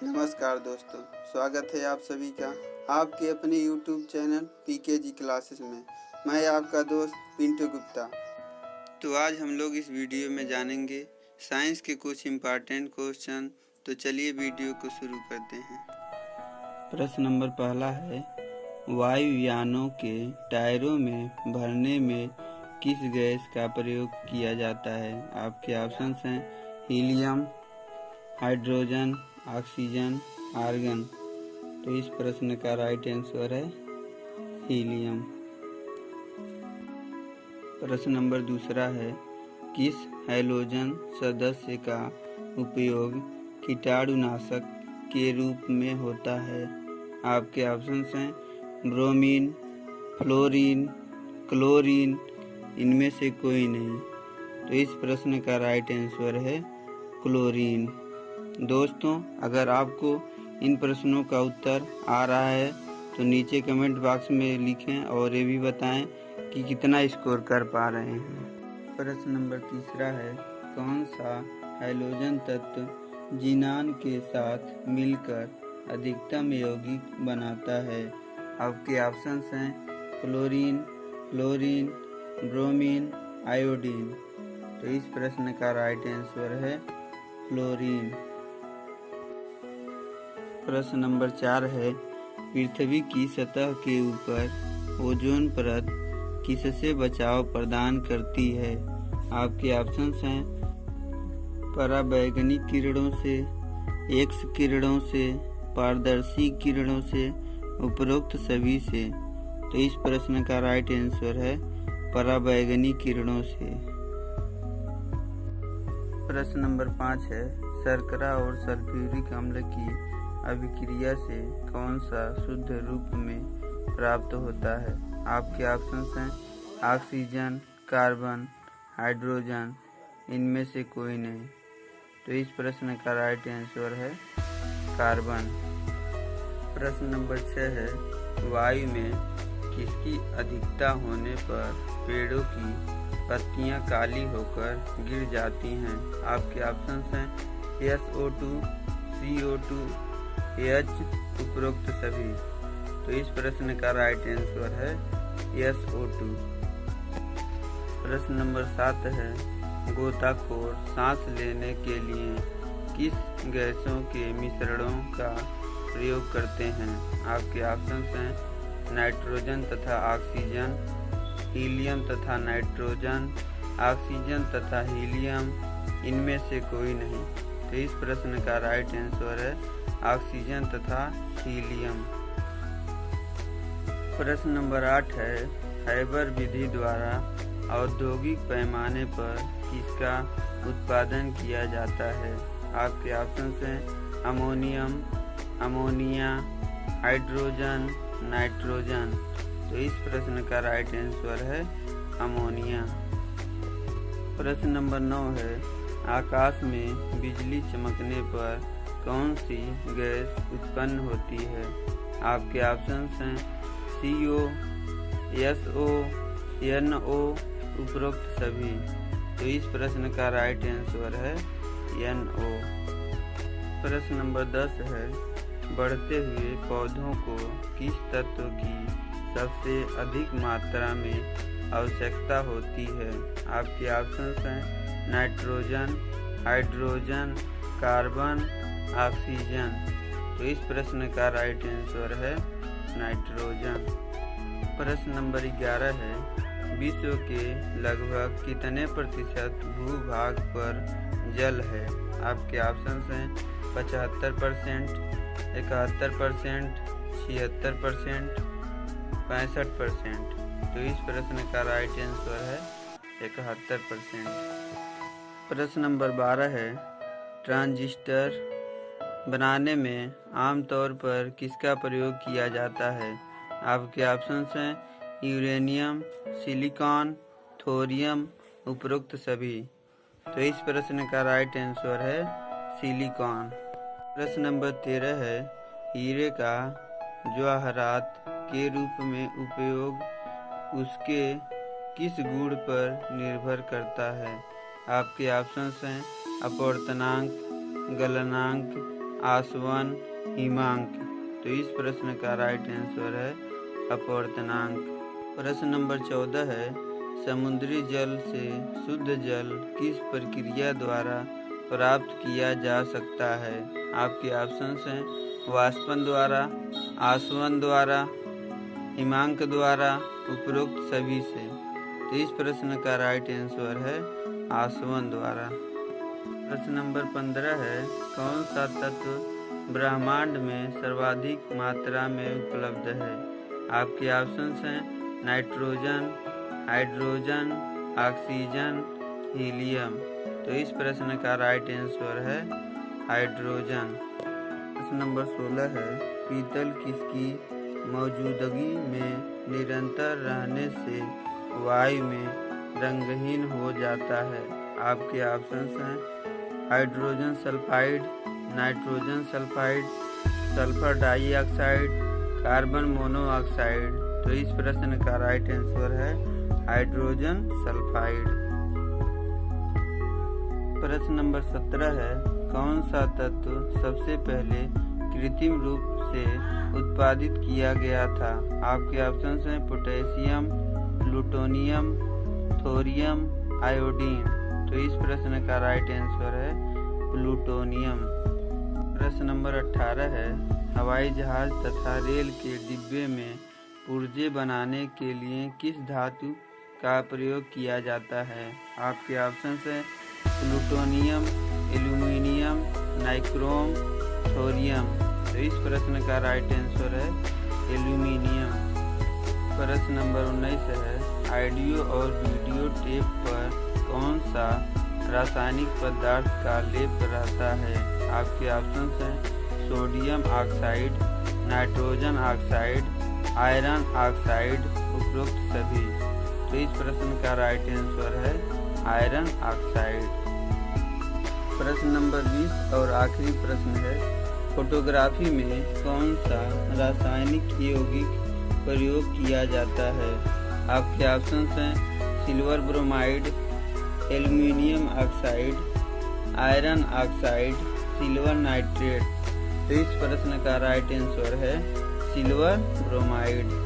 नमस्कार दोस्तों, स्वागत है आप सभी का आपके अपने YouTube चैनल पीकेजी क्लासेस में। मैं आपका दोस्त पिंटू गुप्ता। तो आज हम लोग इस वीडियो में जानेंगे साइंस के कुछ इम्पॉर्टेंट क्वेश्चन। तो चलिए वीडियो को शुरू करते हैं। प्रश्न नंबर पहला है, वायुयानों के टायरों में भरने में किस गैस का प्रयोग किया जाता है? आपके ऑप्शंस हैं हीलियम, हाइड्रोजन, ऑक्सीजन, आर्गन। तो इस प्रश्न का राइट आंसर है हीलियम। प्रश्न नंबर दूसरा है, किस हैलोजन सदस्य का उपयोग कीटाणुनाशक के रूप में होता है? आपके ऑप्शंस हैं ब्रोमीन, फ्लोरीन, क्लोरीन, इनमें से कोई नहीं। तो इस प्रश्न का राइट आंसर है क्लोरीन। दोस्तों, अगर आपको इन प्रश्नों का उत्तर आ रहा है तो नीचे कमेंट बॉक्स में लिखें और ये भी बताएं कि कितना स्कोर कर पा रहे हैं। प्रश्न नंबर तीसरा है, कौन सा हैलोजन तत्व जीनान के साथ मिलकर अधिकतम यौगिक बनाता है? आपके ऑप्शंस हैं क्लोरीन, फ्लोरीन, ब्रोमीन, आयोडीन। तो इस प्रश्न का राइट आंसर है फ्लोरीन। प्रश्न नंबर 4 है, पृथ्वी की सतह के ऊपर ओजोन परत किससे बचाव प्रदान करती है? आपके ऑप्शंस हैं पराबैंगनी किरणों से, एक्स किरणों से, पारदर्शी किरणों से, उपरोक्त सभी से। तो इस प्रश्न का राइट आंसर है पराबैंगनी किरणों से। प्रश्न नंबर 5 है, शर्करा और सल्फ्यूरिक अम्ल की अभिक्रिया से कौन सा शुद्ध रूप में प्राप्त होता है? आपके ऑप्शंस हैं ऑक्सीजन, कार्बन, हाइड्रोजन, इनमें से कोई नहीं। तो इस प्रश्न का राइट आंसर है कार्बन। प्रश्न नंबर 6 है, वायु में किसकी अधिकता होने पर पेड़ों की पत्तियां काली होकर गिर जाती हैं? आपके ऑप्शंस हैं SO2, CO2, H, उपरोक्त सभी। तो इस प्रश्न का राइट आंसर है SO2। प्रश्न नंबर 7 है, गोताखोर सांस लेने के लिए किस गैसों के मिश्रणों का प्रयोग करते हैं? आपके ऑप्शंस हैं नाइट्रोजन तथा ऑक्सीजन, हीलियम तथा नाइट्रोजन, ऑक्सीजन तथा हीलियम, इनमें से कोई नहीं। तो इस प्रश्न का राइट आंसर है ऑक्सीजन तथा हीलियम। प्रश्न नंबर 8 है, हैबर विधि द्वारा औद्योगिक पैमाने पर किसका उत्पादन किया जाता है? आपके ऑप्शंस हैं अमोनियम, अमोनिया, हाइड्रोजन, नाइट्रोजन। तो इस प्रश्न का राइट आंसर है अमोनिया। प्रश्न नंबर 9 है, आकाश में बिजली चमकने पर कौन सी गैस उत्पन्न होती है? आपके ऑप्शंस हैं CO, SO, NO, उपरोक्त सभी। तो इस प्रश्न का राइट आंसर है NO। प्रश्न नंबर 10 है, बढ़ते हुए पौधों को किस तत्व की सबसे अधिक मात्रा में आवश्यकता होती है? आपके ऑप्शंस हैं नाइट्रोजन, हाइड्रोजन, कार्बन, ऑक्सीजन। तो इस प्रश्न का राइट आंसर है नाइट्रोजन। प्रश्न नंबर 11 है, विश्व के लगभग कितने प्रतिशत भूभाग पर जल है? आपके ऑप्शंस हैं 75%, 71%, 76%, 65%। तो इस प्रश्न का राइट आंसर है 71%। प्रश्न नंबर 12 है, ट्रांजिस्टर बनाने में आमतौर पर किसका प्रयोग किया जाता है? आपके ऑप्शंस हैं यूरेनियम, सिलिकॉन, थोरियम, उपरोक्त सभी। तो इस प्रश्न का राइट आंसर है सिलिकॉन। प्रश्न नंबर 13 है, हीरे का जवाहरात के रूप में उपयोग उसके किस गुण पर निर्भर करता है? आपके ऑप्शंस हैं अपवर्तनांक, गलनांक, आसवन, हिमांक। तो इस प्रश्न का राइट आंसर है अपवर्तनांक। प्रश्न नंबर 14 है, समुद्री जल से शुद्ध जल किस प्रक्रिया द्वारा प्राप्त किया जा सकता है? आपके ऑप्शंस हैं वाष्पन द्वारा, आसवन द्वारा, हिमांक द्वारा, उपरोक्त सभी से। तो इस प्रश्न का राइट आंसर है आसवन द्वारा। प्रश्न नंबर 15 है, कौन सा तत्व ब्रह्मांड में सर्वाधिक मात्रा में उपलब्ध है? आपके ऑप्शंस हैं नाइट्रोजन, हाइड्रोजन, ऑक्सीजन, हीलियम। तो इस प्रश्न का राइट आंसर है हाइड्रोजन। प्रश्न नंबर 16 है, पीतल किसकी मौजूदगी में निरंतर रहने से वायु में रंगहीन हो जाता है? आपके ऑप्शंस हैं hydrogen sulphide, nitrogen sulphide, sulphur dioxide, carbon monoxide. तो इस प्रश्न का राइट आंसर है हाइड्रोजन सल्फाइड। प्रश्न नंबर 17 है, कौन सा तत्व सबसे पहले कृत्रिम रूप से उत्पादित किया गया था? आपके ऑप्शंस हैं पोटेशियम, प्लूटोनियम, थोरियम, आयोडीन। तो इस प्रश्न का राइट आंसर है प्लूटोनियम। प्रश्न नंबर 18 है, हवाई जहाज तथा रेल के डिब्बे में पुर्जे बनाने के लिए किस धातु का प्रयोग किया जाता है? आपके ऑप्शंस हैं प्लूटोनियम, एल्यूमिनियम, नाइक्रोम, थोरियम। तो इस प्रश्न का राइट आंसर है एल्यूमिनियम। प्रश्न नंबर 19 है, ऑडियो और वीडियो टेप पर कौन सा रासायनिक पदार्थ का लेप रहता है? आपके ऑप्शंस हैं sodium oxide, nitrogen oxide, iron oxide, उपरोक्त सभी। तो इस प्रश्न का राइट आंसर है आयरन ऑक्साइड। प्रश्न नंबर 20 और आखिरी प्रश्न है, फोटोग्राफी में कौन सा रासायनिक यौगिक प्रयोग किया जाता है? आपके ऑप्शंस हैं silver bromide, aluminium oxide, iron oxide, silver nitrate. तो इस प्रश्न का राइट आंसर है सिल्वर ब्रोमाइड।